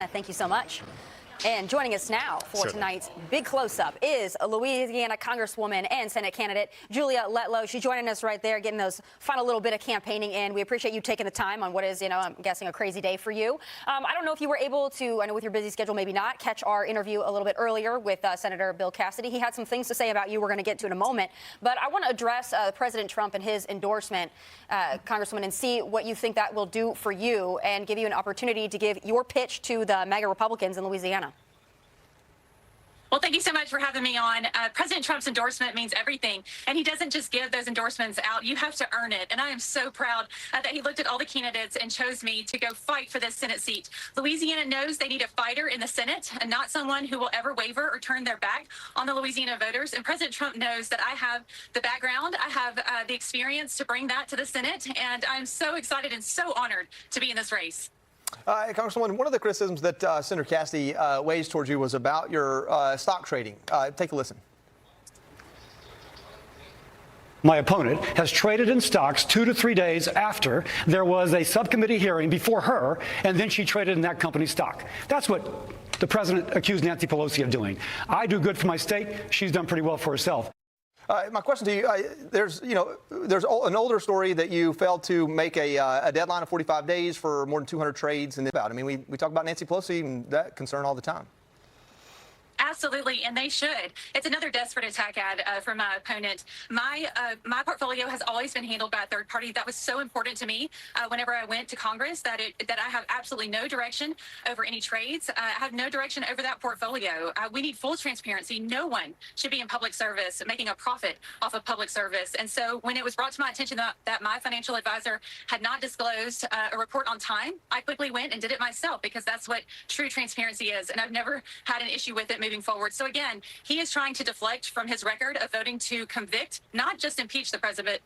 Thank you so much. And joining us now for tonight's big close-up is a Louisiana Congresswoman and Senate candidate, Julia Letlow. She's joining us right there, getting those final little bit of campaigning in. We appreciate you taking the time on what is, I'm guessing, a crazy day for you. I don't know if you were able to, I know with your busy schedule, maybe not, catch our interview a little bit earlier with Senator Bill Cassidy. He had some things to say about you we're going to get to in a moment. But I want to address President Trump and his endorsement, Congresswoman, and see what you think that will do for you and give you an opportunity to give your pitch to the MAGA Republicans in Louisiana. Well, thank you so much for having me on. President Trump's endorsement means everything, and he doesn't just give those endorsements out. You have to earn it, and I am so proud that he looked at all the candidates and chose me to go fight for this Senate seat. Louisiana knows they need a fighter in the Senate and not someone who will ever waver or turn their back on the Louisiana voters, and President Trump knows that I have the background, I have the experience to bring that to the Senate, and I'm so excited and so honored to be in this race. Congresswoman, one of the criticisms that Senator Cassidy weighs towards you was about your stock trading. Take a listen. My opponent has traded in stocks 2 to 3 days after there was a subcommittee hearing before her, and then she traded in that company's stock. That's what the president accused Nancy Pelosi of doing. I do good for my state. She's done pretty well for herself. My question to you, there's an older story that you failed to make a deadline of 45 days for more than 200 trades. And I mean, we talk about Nancy Pelosi and that concern all the time. Absolutely, and they should. It's another desperate attack ad from my opponent. My portfolio has always been handled by a third party. That was so important to me whenever I went to Congress, that I have absolutely no direction over any trades. I have no direction over that portfolio. We need full transparency. No one should be in public service making a profit off of public service. And so when it was brought to my attention that my financial advisor had not disclosed a report on time, I quickly went and did it myself, because that's what true transparency is. And I've never had an issue with it moving forward. So again, he is trying to deflect from his record of voting to convict, not just impeach the president,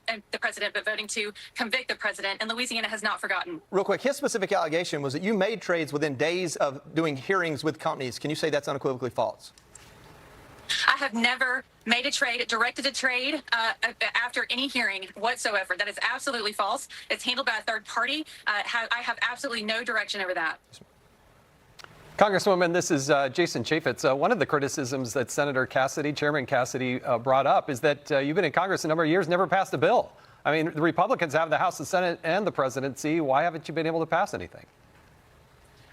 but voting to convict the president. And Louisiana has not forgotten. Real quick, his specific allegation was that you made trades within days of doing hearings with companies. Can you say that's unequivocally false? I have never made a trade, directed a trade after any hearing whatsoever. That is absolutely false. It's handled by a third party. I have absolutely no direction over that. Congresswoman, this is Jason Chaffetz. One of the criticisms that Senator Cassidy, Chairman Cassidy, brought up is that you've been in Congress a number of years, never passed a bill. I mean, the Republicans have the House, the Senate, and the presidency. Why haven't you been able to pass anything?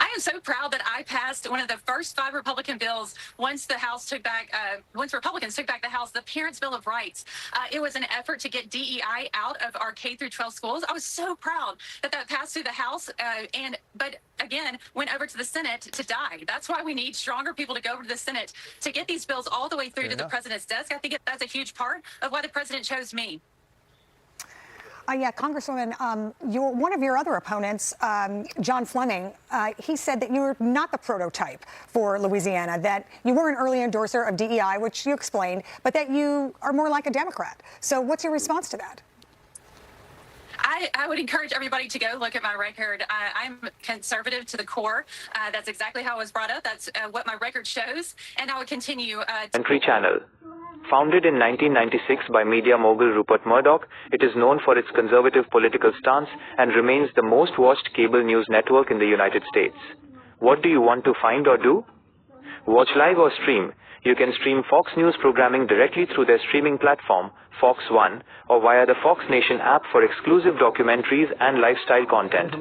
I am so proud that I passed one of the first 5 Republican bills once Republicans took back the House, the Parents' Bill of Rights. It was an effort to get DEI out of our K through 12 schools. I was so proud that passed through the House, but again, went over to the Senate to die. That's why we need stronger people to go over to the Senate to get these bills all the way through to the president's desk. I think that's a huge part of why the president chose me. Yeah, Congresswoman, one of your other opponents, John Fleming, he said that you were not the prototype for Louisiana, that you were an early endorser of DEI, which you explained, but that you are more like a Democrat. So what's your response to that? I would encourage everybody to go look at my record. I'm conservative to the core. That's exactly how I was brought up. That's what my record shows. And I would continue. Country Channel. Founded in 1996 by media mogul Rupert Murdoch, it is known for its conservative political stance and remains the most watched cable news network in the United States. What do you want to find or do? Watch live or stream. You can stream Fox News programming directly through their streaming platform, Fox One, or via the Fox Nation app for exclusive documentaries and lifestyle content.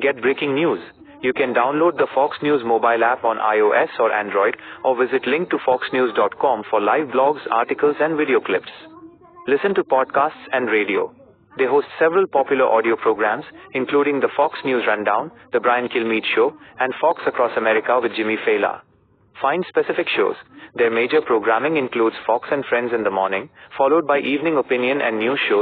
Get breaking news. You can download the Fox News mobile app on iOS or Android, or visit link-to-foxnews.com for live blogs, articles, and video clips. Listen to podcasts and radio. They host several popular audio programs, including the Fox News Rundown, The Brian Kilmeade Show, and Fox Across America with Jimmy Fallon. Find specific shows. Their major programming includes Fox and Friends in the morning, followed by evening opinion and news shows